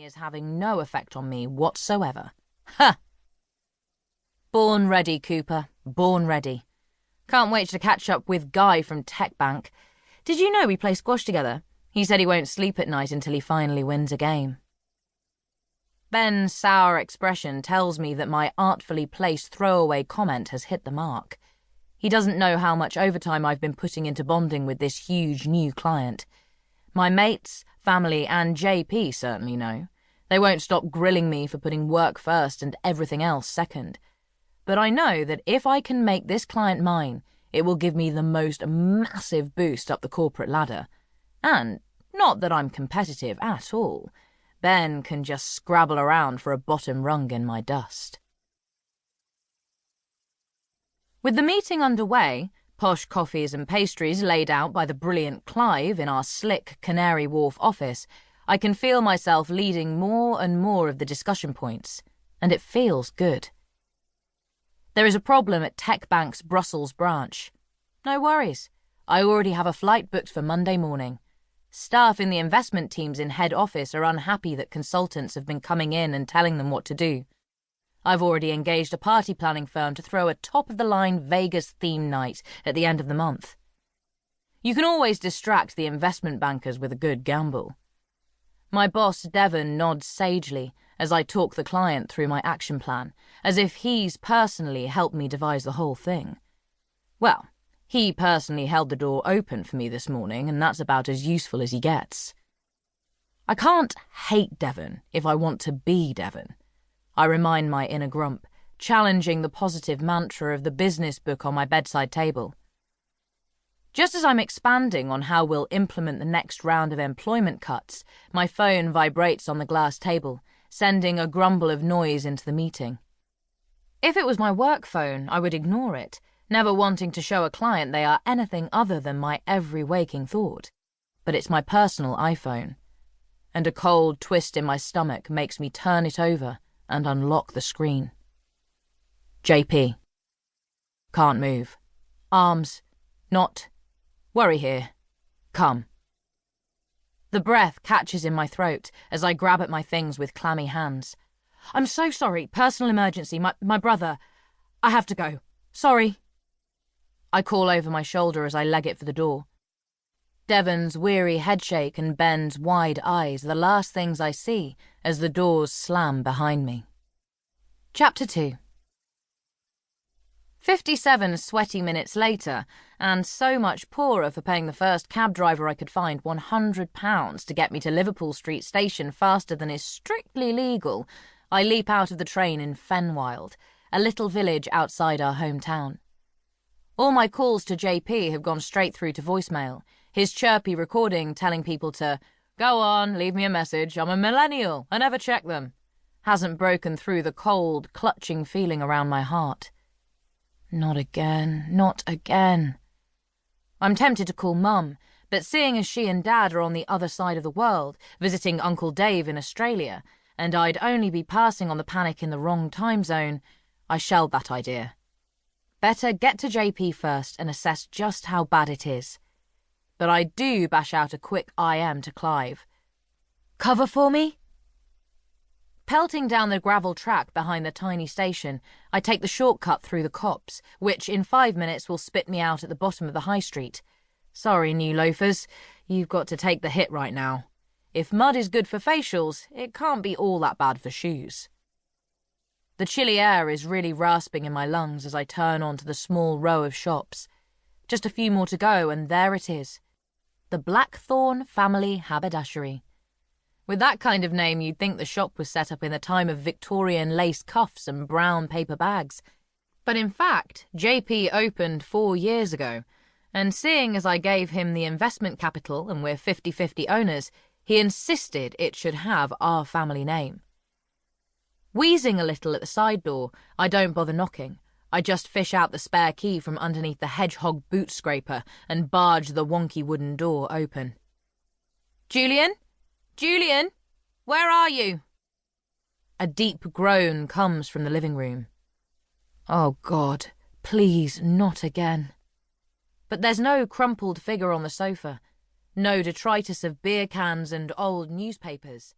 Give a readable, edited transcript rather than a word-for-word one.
is having no effect on me whatsoever. Ha! Born ready, Cooper. Born ready. Can't wait to catch up with Guy from Tech Bank. Did you know we play squash together? He said he won't sleep at night until he finally wins a game. Ben's sour expression tells me that my artfully placed throwaway comment has hit the mark. He doesn't know how much overtime I've been putting into bonding with this huge new client. My mates, family, and JP certainly know. They won't stop grilling me for putting work first and everything else second. But I know that if I can make this client mine, it will give me the most massive boost up the corporate ladder. And not that I'm competitive at all. Ben can just scrabble around for a bottom rung in my dust. With the meeting underway, posh coffees and pastries laid out by the brilliant Clive in our slick Canary Wharf office, I can feel myself leading more and more of the discussion points, and it feels good. There is a problem at Tech Bank's Brussels branch. No worries, I already have a flight booked for Monday morning. Staff in the investment teams in head office are unhappy that consultants have been coming in and telling them what to do. I've already engaged a party planning firm to throw a top-of-the-line Vegas theme night at the end of the month. You can always distract the investment bankers with a good gamble. My boss, Devon, nods sagely as I talk the client through my action plan, as if he's personally helped me devise the whole thing. Well, he personally held the door open for me this morning, and that's about as useful as he gets. I can't hate Devon if I want to be Devon. I remind my inner grump, challenging the positive mantra of the business book on my bedside table. Just as I'm expanding on how we'll implement the next round of employment cuts, my phone vibrates on the glass table, sending a grumble of noise into the meeting. If it was my work phone, I would ignore it, never wanting to show a client they are anything other than my every waking thought. But it's my personal iPhone, and a cold twist in my stomach makes me turn it over and unlock the screen. JP. Can't move. Arms. Not. Worry here. Come. The breath catches in my throat as I grab at my things with clammy hands. I'm so sorry. Personal emergency. My brother. I have to go. Sorry. I call over my shoulder as I leg it for the door. Devon's weary headshake and Ben's wide eyes are the last things I see as the doors slam behind me. Chapter 2. 57 sweaty minutes later, and so much poorer for paying the first cab driver I could find £100 to get me to Liverpool Street Station faster than is strictly legal, I leap out of the train in Fenwild, a little village outside our hometown. All my calls to JP have gone straight through to voicemail, his chirpy recording telling people to, "Go on, leave me a message, I'm a millennial, I never check them," hasn't broken through the cold, clutching feeling around my heart. Not again, not again. I'm tempted to call Mum, but seeing as she and Dad are on the other side of the world, visiting Uncle Dave in Australia, and I'd only be passing on the panic in the wrong time zone, I shelved that idea. Better get to JP first and assess just how bad it is. But I do bash out a quick IM to Clive. Cover for me? Pelting down the gravel track behind the tiny station, I take the shortcut through the copse, which in 5 minutes will spit me out at the bottom of the high street. Sorry, new loafers, you've got to take the hit right now. If mud is good for facials, it can't be all that bad for shoes. The chilly air is really rasping in my lungs as I turn onto the small row of shops. Just a few more to go, and there it is. The Blackthorn Family Haberdashery. With that kind of name, you'd think the shop was set up in the time of Victorian lace cuffs and brown paper bags. But in fact, JP opened 4 years ago, and seeing as I gave him the investment capital and we're 50-50 owners, he insisted it should have our family name. Wheezing a little at the side door, I don't bother knocking. I just fish out the spare key from underneath the hedgehog boot scraper and barge the wonky wooden door open. Julian? Julian? Where are you? A deep groan comes from the living room. Oh God, please not again. But there's no crumpled figure on the sofa, no detritus of beer cans and old newspapers.